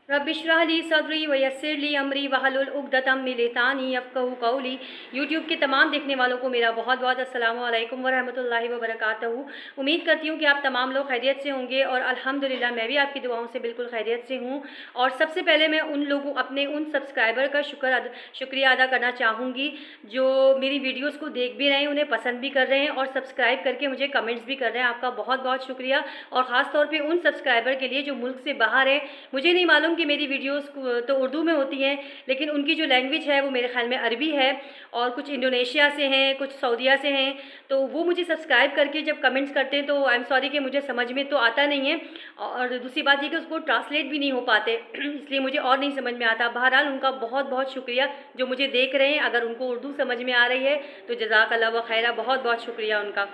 रब्बिश्रह ली सदरी वयस्सिर ली अमरी वहलुल उक़दतम मिन लिसानी यफ़क़हू क़ौली। यूट्यूब के तमाम देखने वालों को मेरा बहुत बहुत अस्सलामु अलैकुम व रहमतुल्लाहि व बरकातहू। उम्मीद करती हूँ कि आप तमाम लोग खैरियत से होंगे और अल्हम्दुलिल्लाह मैं भी आपकी दुआओं से बिल्कुल खैरियत से हूँ। और सबसे पहले मैं अपने उन सब्सक्राइबर का शुक्रिया अदा करना चाहूँगी जो मेरी वीडियोज़ को देख भी रहे हैं, उन्हें पसंद भी कर रहे हैं और सब्सक्राइब करके मुझे कमेंट्स भी कर रहे हैं। आपका बहुत बहुत शुक्रिया। और ख़ास तौर पे उन सब्सक्राइबर के लिए जो मुल्क से बाहर है। मुझे नहीं मालूम कि मेरी वीडियोस तो उर्दू में होती हैं, लेकिन उनकी जो लैंग्वेज है वो मेरे ख्याल में अरबी है और कुछ इंडोनेशिया से हैं, कुछ सऊदीया से हैं। तो वो मुझे सब्सक्राइब करके जब कमेंट्स करते हैं तो आई एम सॉरी कि मुझे समझ में तो आता नहीं है और दूसरी बात ये कि उसको ट्रांसलेट भी नहीं हो पाते इसलिए मुझे और नहीं समझ में आता। बहरहाल उनका बहुत बहुत शुक्रिया जो मुझे देख रहे हैं। अगर उनको उर्दू समझ में आ रही है तो जज़ाकल्लाह व खैरा, बहुत बहुत शुक्रिया उनका।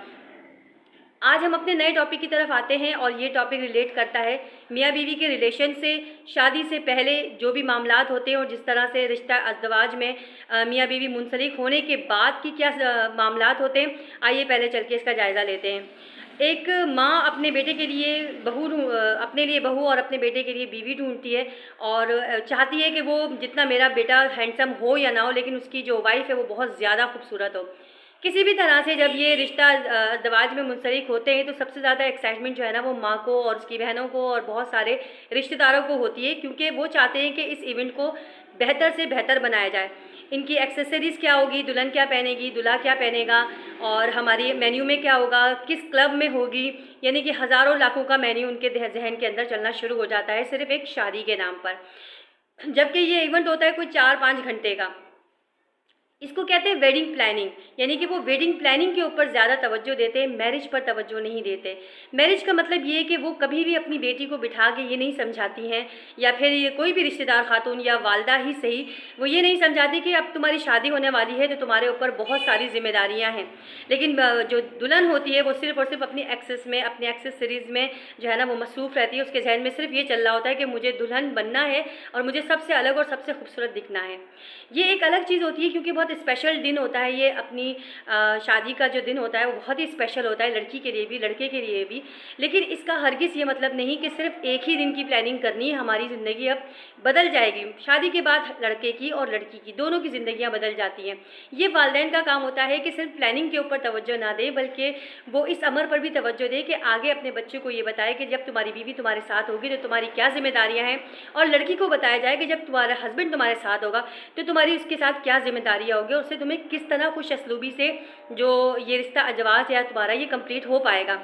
आज हम अपने नए टॉपिक की तरफ आते हैं और ये टॉपिक रिलेट करता है मियाँ बीवी के रिलेशन से। शादी से पहले जो भी मामलात होते हैं और जिस तरह से रिश्ता अज़दवाज में मियाँ बीवी मुंसलिक होने के बाद की क्या मामलात होते हैं, आइए पहले चल के इसका जायज़ा लेते हैं। एक माँ अपने बेटे के लिए अपने लिए बहू और अपने बेटे के लिए बीवी ढूंढती है और चाहती है कि वो जितना मेरा बेटा हैंडसम हो या ना हो, लेकिन उसकी जो वाइफ है वो बहुत ज़्यादा खूबसूरत हो। किसी भी तरह से जब ये रिश्ता दवाज में मुंसलिक होते हैं तो सबसे ज़्यादा एक्साइटमेंट जो है ना वो माँ को और उसकी बहनों को और बहुत सारे रिश्तेदारों को होती है, क्योंकि वो चाहते हैं कि इस इवेंट को बेहतर से बेहतर बनाया जाए। इनकी एक्सेसरीज़ क्या होगी, दुल्हन क्या पहनेगी, दूल्हा क्या पहनेगा और हमारी मेन्यू में क्या होगा, किस क्लब में होगी, यानी कि हज़ारों लाखों का मेन्यू उनके जहन के अंदर चलना शुरू हो जाता है सिर्फ एक शादी के नाम पर। जबकि ये इवेंट होता है कोई 4-5 घंटे का। इसको कहते हैं वेडिंग प्लानिंग, यानी कि वो वेडिंग प्लानिंग के ऊपर ज़्यादा तवज्जो देते हैं, मैरिज पर तवज्जो नहीं देते। मैरिज का मतलब ये है कि वो कभी भी अपनी बेटी को बिठा के ये नहीं समझाती हैं, या फिर ये कोई भी रिश्तेदार खातून या वालदा ही सही, वो ये नहीं समझाती कि अब तुम्हारी शादी होने वाली है तो तुम्हारे ऊपर बहुत सारी जिम्मेदारियाँ हैं। लेकिन जो दुल्हन होती है वो सिर्फ़ और सिर्फ अपनी अपनी एक्सेसरीज़ में जो है ना वो मसरूफ़ रहती है। उसके जहन में सिर्फ ये चल रहा होता है कि मुझे दुल्हन बनना है और मुझे सबसे अलग और सबसे खूबसूरत दिखना है। ये एक अलग चीज़ होती है क्योंकि बहुत स्पेशल दिन होता है ये। अपनी शादी का जो दिन होता है वो बहुत ही स्पेशल होता है, लड़की के लिए भी लड़के के लिए भी। लेकिन इसका हरगिज़ ये मतलब नहीं कि सिर्फ एक ही दिन की प्लानिंग करनी है। हमारी ज़िंदगी अब बदल जाएगी। शादी के बाद लड़के की और लड़की की दोनों की ज़िंदगियाँ बदल जाती हैं। ये वालिदैन का काम होता है कि सिर्फ प्लानिंग के ऊपर तवज्जो ना दे, बल्कि वो इस अमर पर भी तवज्जो दे कि आगे अपने बच्चे को ये बताए कि जब तुम्हारी बीवी तुम्हारे साथ होगी तो तुम्हारी क्या जिम्मेदारियाँ हैं, और लड़की को बताया जाए कि जब तुम्हारा हस्बैंड तुम्हारे साथ होगा तो तुम्हारी उसके साथ क्या जिम्मेदारियाँ होगी और उससे तुम्हें किस तरह खुश असलूबी से जो ये रिश्ता अजवाज है तुम्हारा ये कंप्लीट हो पाएगा।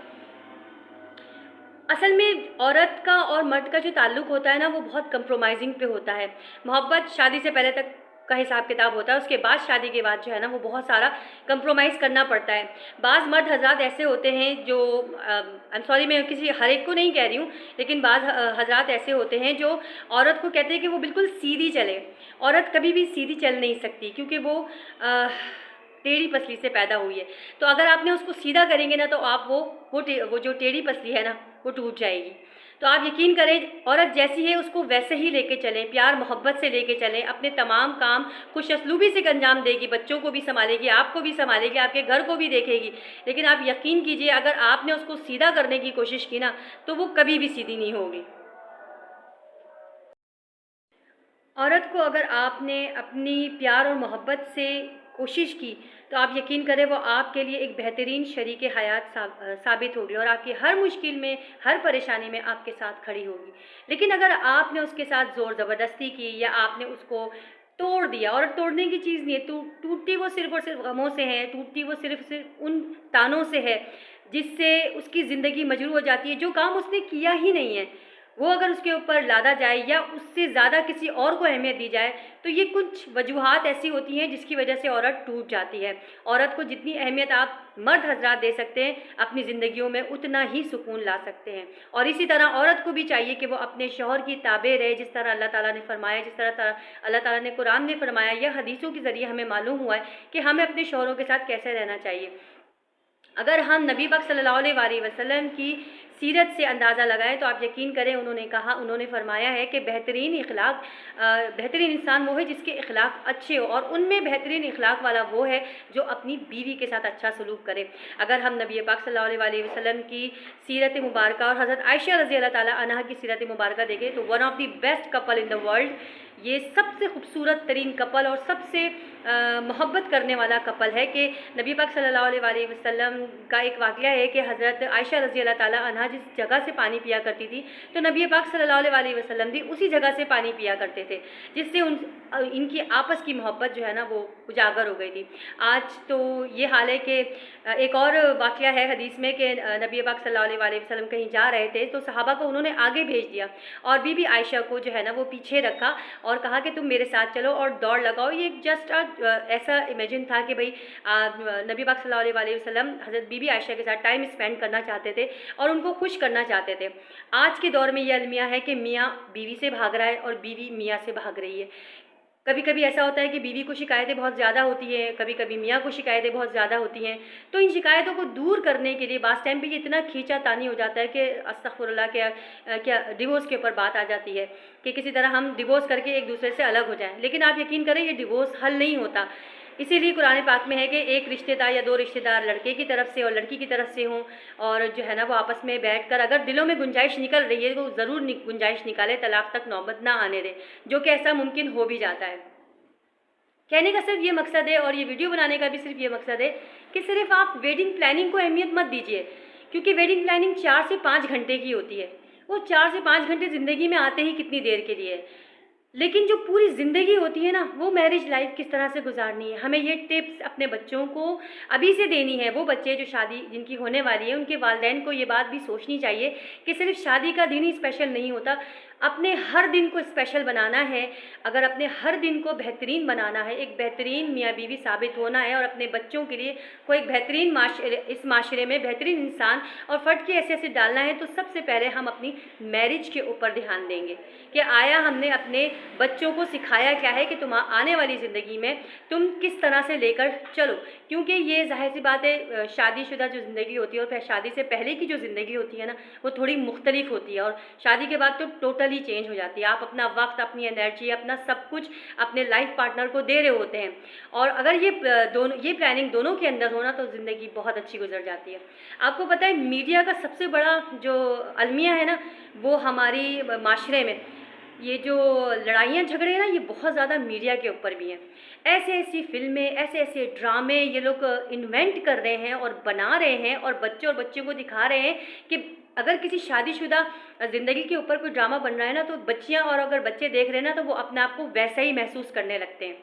असल में औरत का और मर्द का जो ताल्लुक़ होता है ना वो बहुत कंप्रोमाइजिंग पे होता है। मोहब्बत शादी से पहले तक का हिसाब किताब होता है, उसके बाद शादी के बाद जो है ना वो बहुत सारा कंप्रोमाइज़ करना पड़ता है। बाज़ मर्द हज़रात ऐसे होते हैं जो आई एम सॉरी मैं किसी हर एक को नहीं कह रही हूँ, लेकिन बाज़ हज़रात ऐसे होते हैं जो औरत को कहते हैं कि वो बिल्कुल सीधी चले। औरत कभी भी सीधी चल नहीं सकती क्योंकि वो टेढ़ी पसली से पैदा हुई है। तो अगर आपने उसको सीधा करेंगे ना तो आप वो जो टेढ़ी पसली है ना वो टूट जाएगी। तो आप यकीन करें औरत जैसी है उसको वैसे ही लेके चलें, प्यार मोहब्बत से लेके चलें, अपने तमाम काम खुश असलूबी से अंजाम देगी, बच्चों को भी संभालेगी, आपको भी संभालेगी, आपके घर को भी देखेगी। लेकिन आप यकीन कीजिए अगर आपने उसको सीधा करने की कोशिश की ना तो वो कभी भी सीधी नहीं होगी। औरत को अगर आपने अपनी प्यार और मोहब्बत से कोशिश की तो आप यकीन करें वो आपके लिए एक बेहतरीन शरीक हयात साबित होगी और आपकी हर मुश्किल में हर परेशानी में आपके साथ खड़ी होगी। लेकिन अगर आपने उसके साथ ज़ोर ज़बरदस्ती की या आपने उसको तोड़ दिया, और तोड़ने की चीज़ नहीं है, टूटती वो सिर्फ़ और सिर्फ गमों से है, टूटती वो सिर्फ उन तानों से है जिससे उसकी ज़िंदगी मजरूह हो जाती है। जो काम उसने किया ही नहीं है वो अगर उसके ऊपर लादा जाए या उससे ज़्यादा किसी और को अहमियत दी जाए तो ये कुछ वजूहात ऐसी होती हैं जिसकी वजह से औरत टूट जाती है। औरत को जितनी अहमियत आप मर्द हजरात दे सकते हैं अपनी ज़िंदगियों में उतना ही सुकून ला सकते हैं। और इसी तरह औरत को भी चाहिए कि वो अपने शौहर की ताबे रहे, जिस तरह अल्लाह ताला ने फरमाया, जिस तरह अल्लाह ताला ने कुरान में फरमाया, या हदीसों के ज़रिए हमें मालूम हुआ है कि हमें अपने शौहरों के साथ कैसे रहना चाहिए। अगर हम नबी पाक सल्लल्लाहु अलैहि वसल्लम की सीरत से अंदाज़ा लगाएं तो आप यकीन करें उन्होंने फरमाया है कि बेहतरीन इंसान वो है जिसके इखलाक अच्छे हो, और उनमें बेहतरीन इखलाक वाला वो है जो अपनी बीवी के साथ अच्छा सलूक करे। अगर हम नबी पाक सल्लल्लाहु अलैहि वसल्लम की सीरत मुबारक और हज़रत आयशा रज़ी अल्लाह ताला अन्हा की सीरत मुबारक देखें तो one of the best couple in the world, ये सबसे खूबसूरत तरीन कपल और सबसे मोहब्बत करने वाला कपल है कि नबी पाक सल्लल्लाहु अलैहि वसल्लम का एक वाक़या है कि हज़रत आयशा रज़ी अल्लाह ताला अन्हा जिस जगह से पानी पिया करती थी तो नबी पाक सल्लल्लाहु अलैहि वसल्लम भी उसी जगह से पानी पिया करते थे, जिससे इनकी आपस की मोहब्बत जो है ना वो उजागर हो गई थी। आज तो ये हाल है कि एक और वाक़या है हदीस में कि नबी पाक सल्लल्लाहु अलैहि वसल्लम कहीं जा रहे थे तो सहाबा को उन्होंने आगे भेज दिया और बीबी आयशा को जो है ना वो पीछे रखा और कहा कि तुम मेरे साथ चलो और दौड़ लगाओ। ये जस्ट ऐसा इमेजिन था कि भाई नबी पाक सल्लल्लाहु अलैहि वसल्लम हज़रत बीबी आयशा के साथ टाइम स्पेंड करना चाहते थे और उनको खुश करना चाहते थे। आज के दौर में ये अलमिया है कि मियाँ बीवी से भाग रहा है और बीवी मियाँ से भाग रही है। कभी कभी ऐसा होता है कि बीवी को शिकायतें बहुत ज़्यादा होती हैं, कभी कभी मियाँ को शिकायतें बहुत ज़्यादा होती हैं। तो इन शिकायतों को दूर करने के लिए बास टाइम पे ये इतना खींचातानी हो जाता है कि अस्तगफुरुल्लाह क्या डिवोर्स के ऊपर बात आ जाती है कि किसी तरह हम डिवोर्स करके एक दूसरे से अलग हो जाएं। लेकिन आप यकीन करें ये डिवोर्स हल नहीं होता। इसीलिए कुरान पाक में है कि एक रिश्तेदार या दो रिश्तेदार लड़के की तरफ से और लड़की की तरफ से हों और जो है ना वो आपस में बैठकर अगर दिलों में गुंजाइश निकल रही है तो ज़रूर गुंजाइश निकाले, तलाक तक नौबत ना आने दें, जो कि ऐसा मुमकिन हो भी जाता है। कहने का सिर्फ ये मकसद है और ये वीडियो बनाने का भी सिर्फ ये मकसद है कि सिर्फ आप वेडिंग प्लानिंग को अहमियत मत दीजिए, क्योंकि वेडिंग प्लानिंग 4 से 5 घंटे की होती है। वो 4 से 5 घंटे ज़िंदगी में आते ही कितनी देर के लिए, लेकिन जो पूरी ज़िंदगी होती है ना वो मैरिज लाइफ किस तरह से गुजारनी है, हमें ये टिप्स अपने बच्चों को अभी से देनी है। वो बच्चे जो शादी जिनकी होने वाली है उनके वालिदैन को ये बात भी सोचनी चाहिए कि सिर्फ शादी का दिन ही स्पेशल नहीं होता, अपने हर दिन को स्पेशल बनाना है। अगर अपने हर दिन को बेहतरीन बनाना है, एक बेहतरीन मियाँ बीवी साबित होना है और अपने बच्चों के लिए कोई एक बेहतरीन इस माशरे में बेहतरीन इंसान और फ़र्द की हैसियत डालना है, तो सबसे पहले हम अपनी मैरिज के ऊपर ध्यान देंगे कि आया हमने अपने बच्चों को सिखाया क्या है कि तुम आने वाली ज़िंदगी में तुम किस तरह से लेकर चलो। क्योंकि ये जाहिर सी बात है, शादीशुदा जो ज़िंदगी होती है और फिर शादी से पहले की जो ज़िंदगी होती है ना वो थोड़ी मुख्तलिफ होती है और शादी के बाद तो टोटली चेंज हो जाती है। आप अपना वक्त, अपनी एनर्जी, अपना सब कुछ अपने लाइफ पार्टनर को दे रहे होते हैं और अगर ये प्लानिंग दोनों के अंदर होना तो ज़िंदगी बहुत अच्छी गुजर जाती है। आपको पता है मीडिया का सबसे बड़ा जो अलमिया है ना वो हमारी माशरे में ये जो लड़ाइयाँ झगड़े हैं ना ये बहुत ज़्यादा मीडिया के ऊपर भी हैं। ऐसे ऐसी फिल्में, ऐसे ऐसे ड्रामे ये लोग इन्वेंट कर रहे हैं और बना रहे हैं और बच्चों को दिखा रहे हैं कि अगर किसी शादीशुदा ज़िंदगी के ऊपर कोई ड्रामा बन रहा है ना तो बच्चियाँ और अगर बच्चे देख रहे हैं ना तो वो अपने आप को वैसा ही महसूस करने लगते हैं।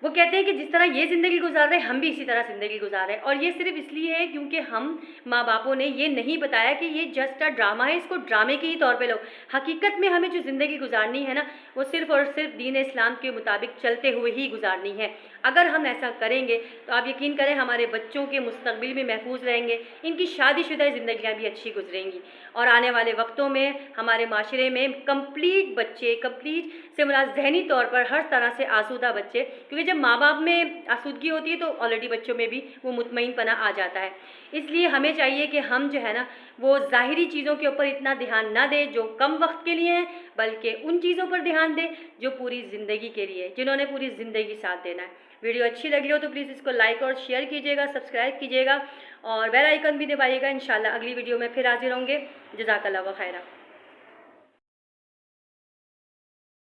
वो कहते हैं कि जिस तरह ये ज़िंदगी गुजार रहे हैं हम भी इसी तरह ज़िंदगी गुजार रहे हैं। और ये सिर्फ इसलिए है क्योंकि हम माँ बापों ने ये नहीं बताया कि ये जस्ट अ ड्रामा है, इसको ड्रामे के ही तौर पे लो। हकीकत में हमें जो ज़िंदगी गुजारनी है ना वो सिर्फ़ और सिर्फ दीन इस्लाम के मुताबिक चलते हुए ही गुजारनी है। अगर हम ऐसा करेंगे तो आप यकीन करें हमारे बच्चों के मुस्तकबिल भी महफूज रहेंगे, इनकी शादीशुदा ज़िंदगियाँ भी अच्छी गुजरेंगी और आने वाले वक्तों में हमारे माशरे में कंप्लीट से मुराद ज़हनी तौर पर हर तरह से आसूदा बच्चे, क्योंकि जब माँ बाप में आसूदगी होती है तो ऑलरेडी बच्चों में भी वो मुतमईनपना आ जाता है। इसलिए हमें चाहिए कि हम जो है ना वो ज़ाहिरी चीज़ों के ऊपर इतना ध्यान ना दें जो कम वक्त के लिए हैं, बल्कि उन चीज़ों पर ध्यान दें जो पूरी ज़िंदगी के लिए, जिन्होंने पूरी ज़िंदगी साथ देना है। वीडियो अच्छी लगी हो तो प्लीज़ इसको लाइक और शेयर कीजिएगा, सब्सक्राइब कीजिएगा और बेल आइकन भी दबाइएगा। इंशाल्लाह अगली वीडियो में फिर हाजिर होंगे। जज़ाकल्लाह व खैरा।